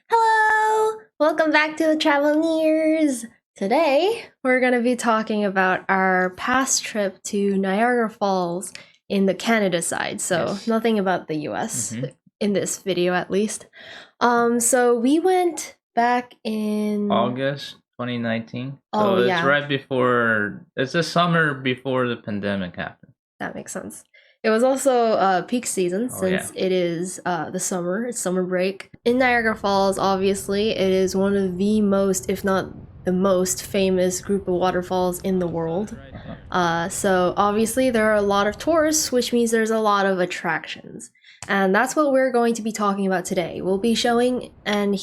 Hello! Welcome back to the Travelneers! Today, we're going to be talking about our past trip to Niagara Falls in the Canada side. So, Yes. nothing about the US in this video, at least. So we went back in August 2019. Oh, So it's yeah. right before, it's the summer before the pandemic happened. That makes sense. It was also peak season Oh, since yeah. it is the summer. It's summer break. In Niagara Falls, obviously, it is one of the most, if not the most famous group of waterfalls in the world. So obviously there are a lot of tourists, which means there's a lot of attractions. And that's what we're going to be talking about today. We'll be showing and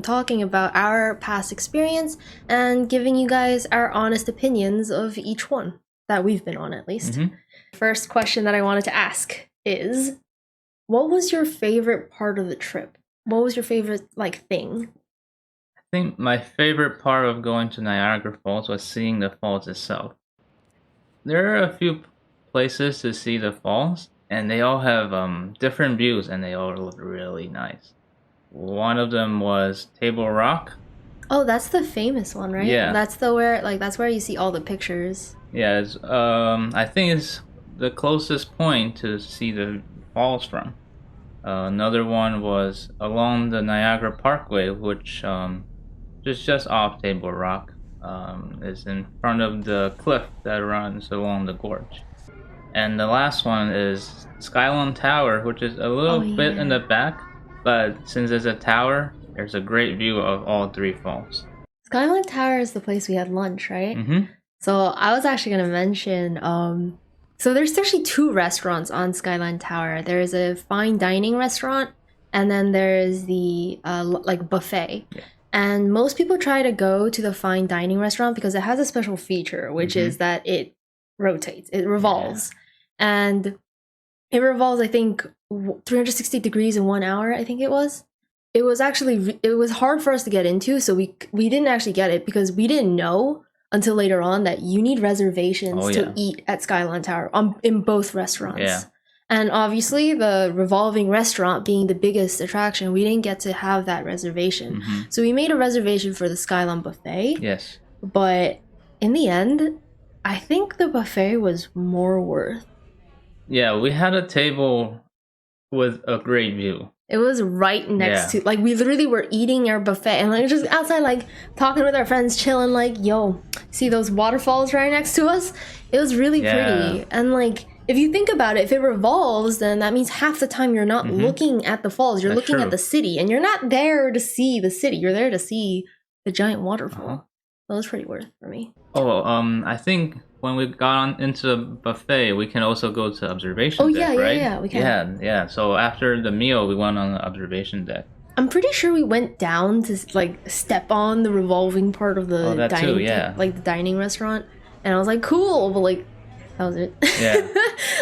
talking about our past experience and giving you guys our honest opinions of each one that we've been on, at least. First question that I wanted to ask is, what was your favorite part of the trip? What was your favorite, thing? I think my favorite part of going to Niagara Falls was seeing the falls itself. There are a few places to see the falls, and they all have different views, and they all look really nice. One of them was Table Rock. Oh, that's the famous one, right? Yeah. That's where you see all the pictures. Yeah, I think it's the closest point to see the falls from. Another one was along the Niagara Parkway, which is just off Table Rock. Is in front of the cliff that runs along the gorge. And the last one is SKYLON Tower, which is a little bit in the back, but since it's a tower, there's a great view of all three falls. SKYLON Tower is the place we had lunch, right? Mm-hmm. So I was actually going to mention, so there's actually two restaurants on SKYLON Tower. There's a fine dining restaurant, and then there's the buffet. Yeah. And most people try to go to the fine dining restaurant because it has a special feature, which is that it rotates, it revolves. Yeah. And it revolves, I think, 360 degrees in 1 hour, I think it was. It was actually, it was hard for us to get into, so we didn't actually get it because we didn't know until later on that you need reservations to eat at SKYLON Tower in both restaurants. Yeah. And obviously, the revolving restaurant being the biggest attraction, we didn't get to have that reservation. So we made a reservation for the SKYLON buffet. Yes. But in the end, I think the buffet was more worth. Yeah, we had a table with a great view. It was right next to, we literally were eating our buffet and just outside, talking with our friends, chilling, yo, see those waterfalls right next to us? It was really pretty. And if you think about it, if it revolves, then that means half the time you're not looking at the falls, you're looking at the city, and you're not there to see the city, you're there to see the giant waterfall. That was pretty worth it for me. I think when we got on into the buffet, we can also go to observation deck, right? Yeah, we can. Yeah. So after the meal, we went on the observation deck. I'm pretty sure we went down to step on the revolving part of the dining, the dining restaurant, and I was like, cool, but that was it. Yeah.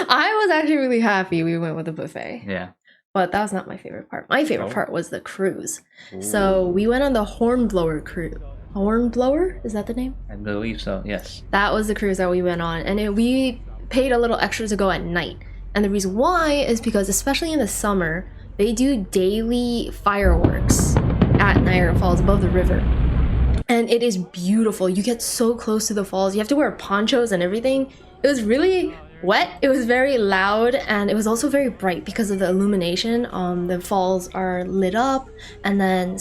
I was actually really happy we went with the buffet. Yeah. But that was not my favorite part. My favorite part was the cruise. Ooh. So we went on the Hornblower cruise. Hornblower? Is that the name? I believe so, yes. That was the cruise that we went on. And we paid a little extra to go at night. And the reason why is because, especially in the summer, they do daily fireworks at Niagara Falls above the river. And it is beautiful. You get so close to the falls. You have to wear ponchos and everything. It was really wet. It was very loud, and it was also very bright because of the illumination. The falls are lit up, and then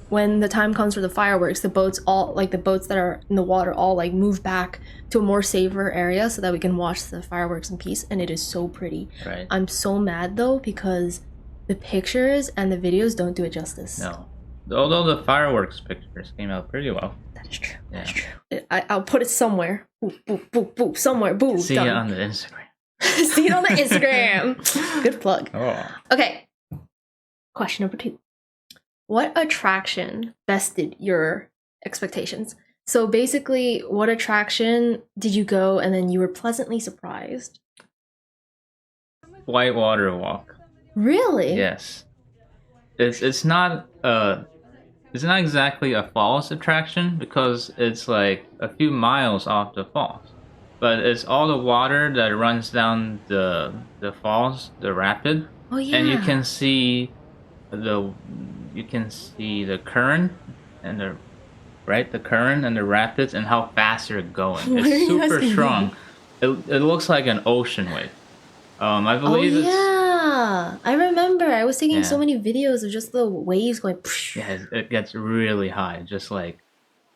when the time comes for the fireworks, the boats the boats that are in the water all move back to a more safer area so that we can watch the fireworks in peace. And it is so pretty. Right. I'm so mad though because the pictures and the videos don't do it justice. No. Although the fireworks pictures came out pretty well. That is true. Yeah. That's true. I'll put it somewhere. Boop, boop, boop, boop. Somewhere. Boop. See it on the Instagram. See it on the Instagram. Good plug. Oh. Okay. Question number 2. What attraction bested your expectations? So basically, what attraction did you go and then you were pleasantly surprised? Whitewater Walk. Really? Yes. It's not exactly a falls attraction because it's a few miles off the falls, but it's all the water that runs down the falls, the rapid. Oh yeah. And you can see the you can see the current and the current and the rapids and how fast they're going. What are It's you super asking me? strong. It looks like an ocean wave. I Oh believe it's yeah, I remember. I was taking so yeah. many videos of just the waves going. Yeah, it gets really high, just like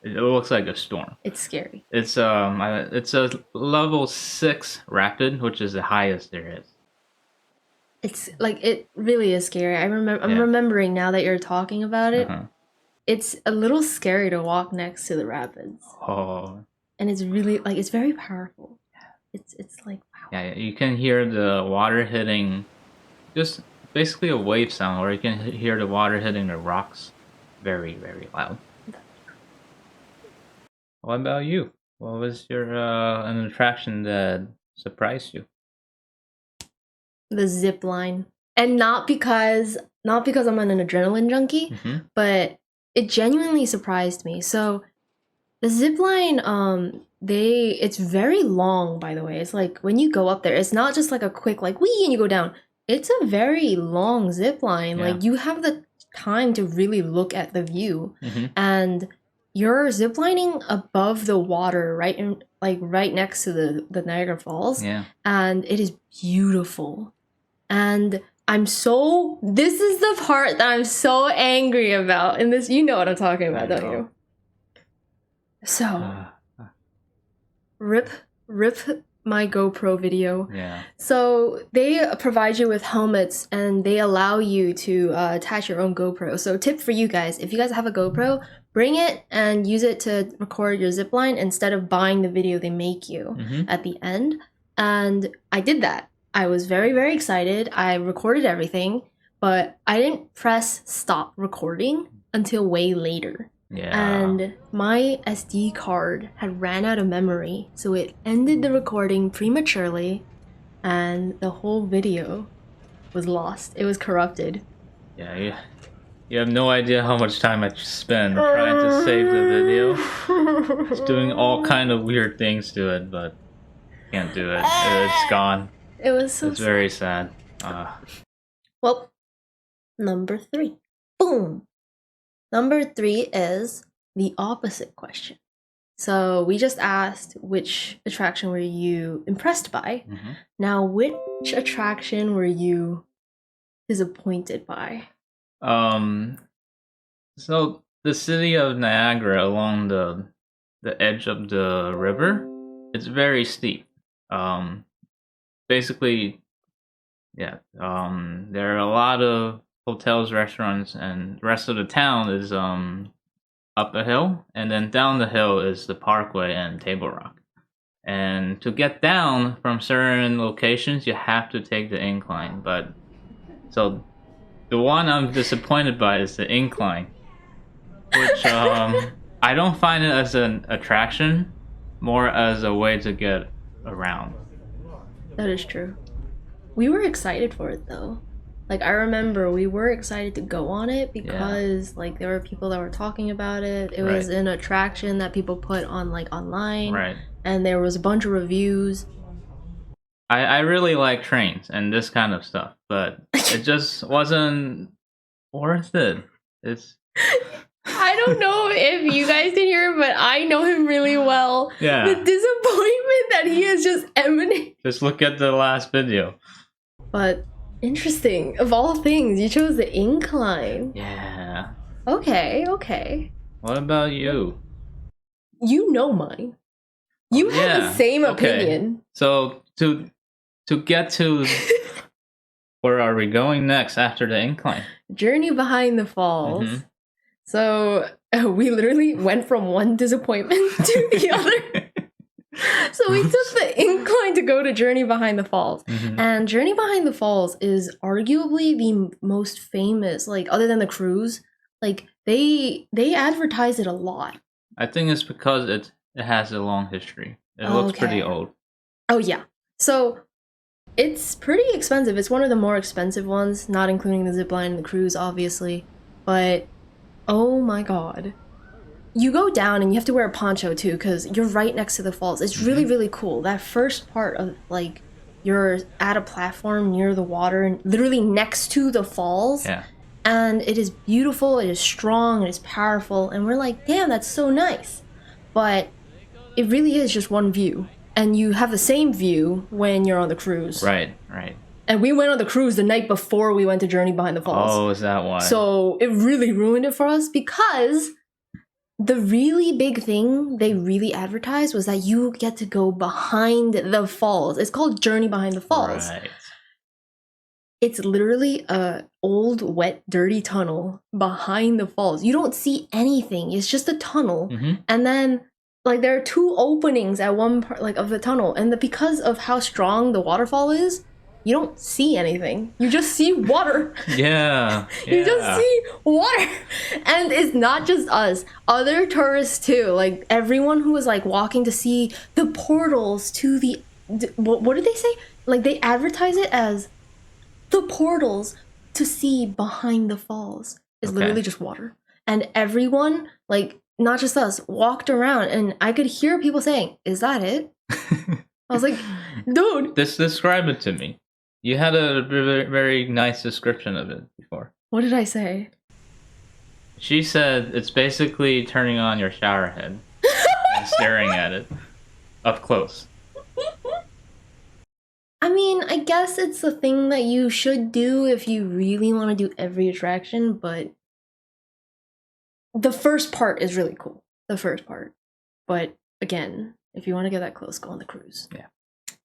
it looks like a storm. It's scary. It's a level 6 rapid, which is the highest there is. It's like it really is scary. I'm Yeah. remembering now that you're talking about it. Uh-huh. It's a little scary to walk next to the rapids, Oh, and it's really like it's very powerful. It's like wow. yeah, you can hear the water hitting, just basically a wave sound, or you can hear the water hitting the rocks, very very loud. What about you? What was your an attraction that surprised you? The zip line, and not because I'm an adrenaline junkie, Mm-hmm. but it genuinely surprised me. So the zip line, it's very long, by the way. It's like when you go up there, it's not just like a quick like wee and you go down. It's a very long zip line. Yeah. Like you have the time to really look at the view, Mm-hmm. and you're ziplining above the water, right next to the Niagara Falls, Yeah. and it is beautiful. And this is the part that I'm so angry about. And this, you know what I'm talking about, don't you? So, rip my GoPro video. Yeah. So they provide you with helmets and they allow you to attach your own GoPro. So tip for you guys, if you guys have a GoPro, bring it and use it to record your zipline instead of buying the video they make you at the end. And I did that. I was very, very excited. I recorded everything, but I didn't press stop recording until way later. Yeah. And my SD card had ran out of memory, so it ended the recording prematurely, and the whole video was lost. It was corrupted. Yeah, you have no idea how much time I spent trying to save the video. It's doing all kind of weird things to it, but can't do it. It's gone. It was so It's very sad. Well, number 3. Boom! Number 3 is the opposite question. So we just asked which attraction were you impressed by. Now, which attraction were you disappointed by? So the city of Niagara along the edge of the river, it's very steep. Basically, yeah. There are a lot of hotels, restaurants, and the rest of the town is up a hill, and then down the hill is the Parkway and Table Rock. And to get down from certain locations, you have to take the incline. But so the one I'm disappointed by is the incline, which I don't find it as an attraction, more as a way to get around. That is true. We were excited for it though. Like I remember we were excited to go on it because like there were people that were talking about it. It was an attraction that people put on like online. Right. And there was a bunch of reviews. I really like trains and this kind of stuff, but it just wasn't worth it. It's I don't know if you guys can hear, but I know him really well. Yeah. The disappointment that he is just emanating. Just look at the last video. But interesting. Of all things, you chose the incline. Yeah. Okay. What about you? You know mine. You have the same opinion. So to get to where are we going next after the incline? Journey Behind the Falls. So we literally went from one disappointment to the other. So we took the incline to go to Journey Behind the Falls. And Journey Behind the Falls is arguably the most famous, like other than the cruise, like they advertise it a lot. I think it's because it has a long history. It looks pretty old. Oh yeah. So it's pretty expensive. It's one of the more expensive ones, not including the zipline and the cruise, obviously. But oh my god. You go down and you have to wear a poncho too because you're right next to the falls. It's really, really cool. That first part of you're at a platform near the water and literally next to the falls. Yeah. And it is beautiful, it is strong, it is powerful, and we're like, damn, that's so nice. But it really is just one view. And you have the same view when you're on the cruise. Right. And we went on the cruise the night before we went to Journey Behind the Falls. Oh, is that why? So it really ruined it for us because the really big thing they really advertised was that you get to go behind the falls. It's called Journey Behind the Falls. Right. It's literally a old, wet, dirty tunnel behind the falls. You don't see anything. It's just a tunnel. And then like there are two openings at one part like of the tunnel. And because of how strong the waterfall is, you don't see anything. You just see water. Yeah. You just see water. And it's not just us. Other tourists too. Like everyone who was like walking to see the portals to the... What did they say? Like they advertise it as the portals to see behind the falls. It's literally just water. And everyone, like not just us, walked around and I could hear people saying, is that it? I was like, dude. Describe it to me. You had a very nice description of it before. What did I say? She said it's basically turning on your shower head and staring at it up close. I mean, I guess it's a thing that you should do if you really want to do every attraction, but the first part is really cool. The first part. But again, if you want to get that close, go on the cruise. Yeah.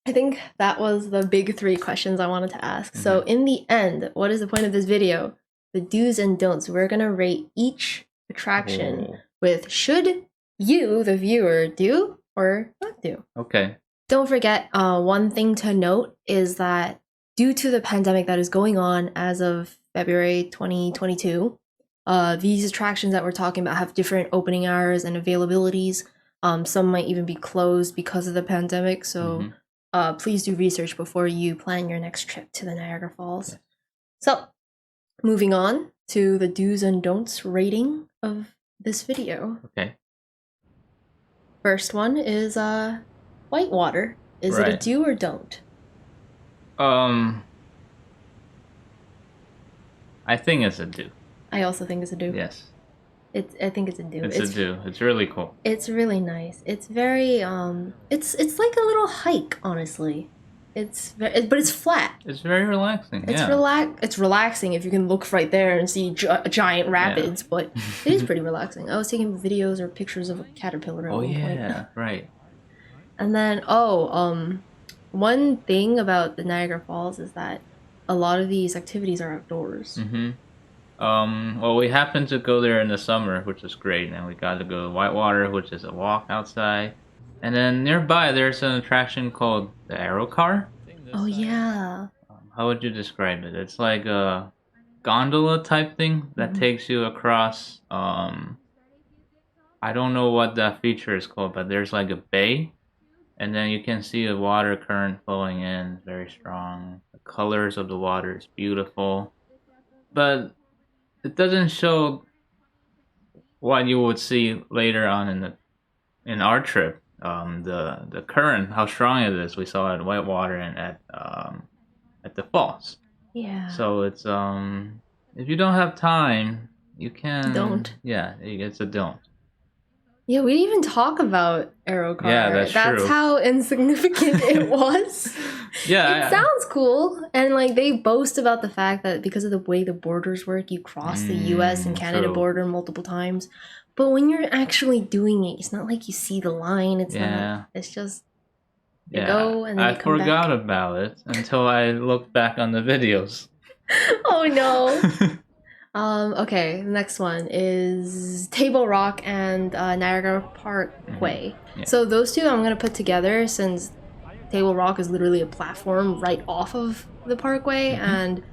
I think that was the big 3 questions I wanted to ask. So in the end, what is the point of this video? The do's and don'ts. We're going to rate each attraction with should you, the viewer, do or not do. Okay. Don't forget, one thing to note is that due to the pandemic that is going on as of February 2022, these attractions that we're talking about have different opening hours and availabilities. Some might even be closed because of the pandemic. So please do research before you plan your next trip to the Niagara Falls. Yes. So moving on to the do's and don'ts rating of this video. Okay. First one is whitewater. Is it a do or don't? I think it's a do. I also think it's a do. Yes. I think it's a do. It's a do. It's really cool. It's really nice. It's very it's like a little hike, honestly. But it's flat. It's very relaxing. It's relaxing if you can look right there and see giant rapids, but it is pretty relaxing. I was taking videos or pictures of a caterpillar at one point. Right. And then one thing about the Niagara Falls is that a lot of these activities are outdoors. Well, we happened to go there in the summer, which is great, and we got to go to Whitewater, which is a walk outside. And then nearby, there's an attraction called the AERO car. Oh, yeah. How would you describe it? It's like a gondola type thing that takes you across, I don't know what that feature is called, but there's like a bay. And then you can see a water current flowing in, very strong. The colors of the water is beautiful. But it doesn't show what you would see later on in our trip. The current, how strong it is. We saw it at Whitewater and at the falls. Yeah. So it's if you don't have time, you can don't. Yeah, it's a don't. Yeah, we didn't even talk about AERO car. Yeah, that's true. How insignificant it was. Yeah. It sounds cool. And like they boast about the fact that because of the way the borders work, you cross the US and Canada border multiple times. But when you're actually doing it, it's not like you see the line. It's not. It's just you go and then you come back. I forgot about it until I looked back on the videos. Oh no. Okay, the next one is Table Rock and Niagara Parkway. Yeah. So those two I'm gonna put together since Table Rock is literally a platform right off of the Parkway, and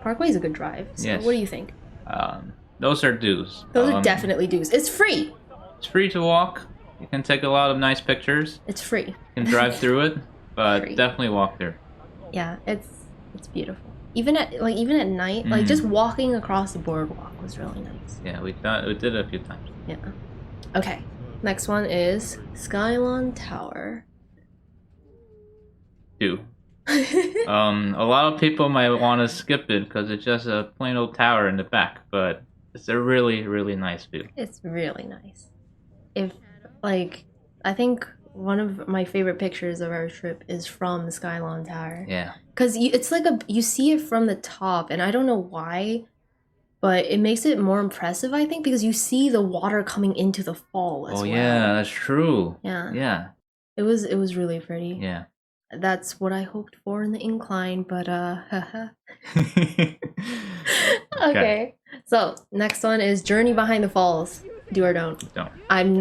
Parkway is a good drive. So what do you think? Those are do's. Those are definitely do's. It's free. It's free to walk. You can take a lot of nice pictures. It's free. You can drive through it, but definitely walk through. Yeah, it's beautiful. Even at night, like just walking across the boardwalk was really nice. Yeah, we did it a few times. Yeah. Okay. Next one is SKYLON Tower. Do. A lot of people might want to skip it because it's just a plain old tower in the back, but it's a really, really nice view. It's really nice. If, like, I think one of my favorite pictures of our trip is from SKYLON Tower. Yeah. Because it's like you see it from the top, and I don't know why, but it makes it more impressive, I think, because you see the water coming into the fall as well. Oh yeah, that's true. Yeah. Yeah. It was really pretty. Yeah. That's what I hoped for in the incline, but Okay. So next one is Journey Behind the Falls. Do or don't? Don't. I'm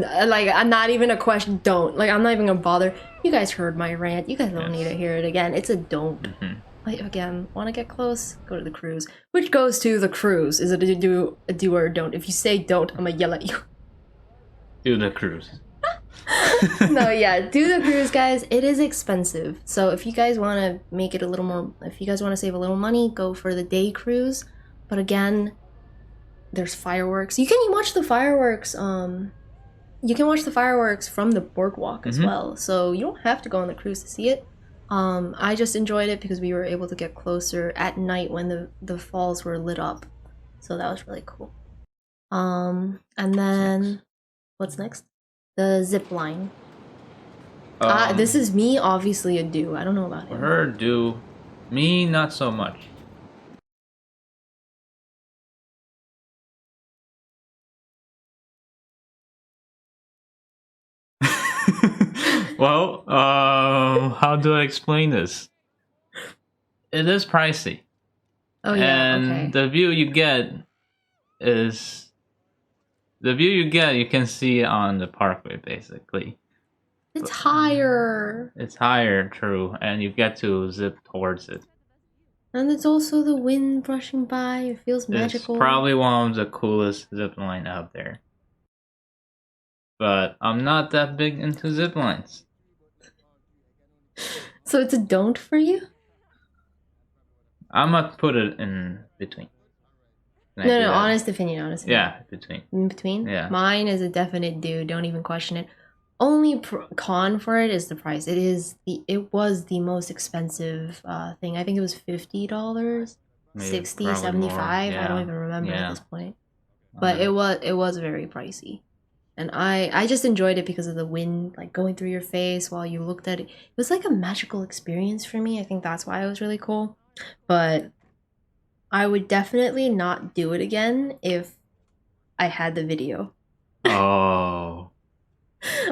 not even a question. Don't. Like, I'm not even gonna bother. You guys heard my rant. You guys don't need to hear it again. It's a don't. Mm-hmm. Like, again, want to get close? Go to the cruise. Which goes to the cruise. Is it a do or don't? If you say don't, I'm gonna yell at you. Do the cruise. No, yeah, do the cruise, guys. It is expensive. So if you guys want to make it a little more, if you guys want to save a little money, go for the day cruise. But again, there's fireworks. You can watch the fireworks. You can watch the fireworks from the boardwalk as well. So you don't have to go on the cruise to see it. I just enjoyed it because we were able to get closer at night when the falls were lit up. So that was really cool. And then what's next? The zipline. This is me, obviously a do. I don't know about him. Her do. Me, not so much. Well, how do I explain this? It is pricey. Oh yeah, and okay. the view you get is you can see on the Parkway basically. It's higher. It's higher, true, and you get to zip towards it. And it's also the wind brushing by. It feels magical. It's probably one of the coolest zipline out there. But I'm not that big into ziplines. So it's a don't for you? I'm gonna put it in between. No, honest opinion, Yeah, between. In between? Yeah. Mine is a definite do. Don't even question it. Only con for it is the price. It was the most expensive thing. I think it was $50, Maybe 60, 75. Yeah. I don't even remember at this point. Oh, But it was very pricey. And I just enjoyed it because of the wind like going through your face while you looked at it. It was like a magical experience for me. I think that's why it was really cool. But I would definitely not do it again if I had the video. Oh.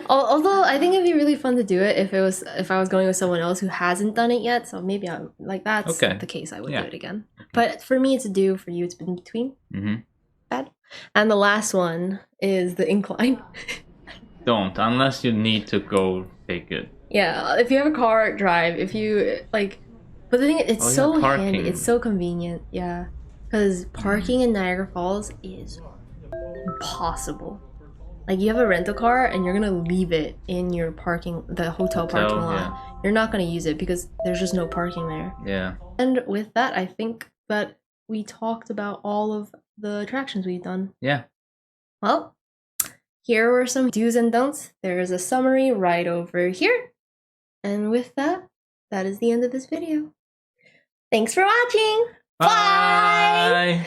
Although I think it'd be really fun to do it if I was going with someone else who hasn't done it yet. So maybe I'm like that's the case. I would do it again. Okay. But for me, it's a do. For you, it's in between. Bad. And the last one is the incline. Don't, unless you need to go take it. Yeah, if you have a car, drive. If you like, but the thing it's so handy. It's so convenient. Yeah, because parking in Niagara Falls is impossible. Like, you have a rental car and you're gonna leave it in your the hotel parking lot. Yeah. You're not gonna use it because there's just no parking there. Yeah. And with that, I think that we talked about all of the attractions we've done. Yeah. Well, here were some do's and don'ts. There is a summary right over here. And with that, that is the end of this video. Thanks for watching. Bye!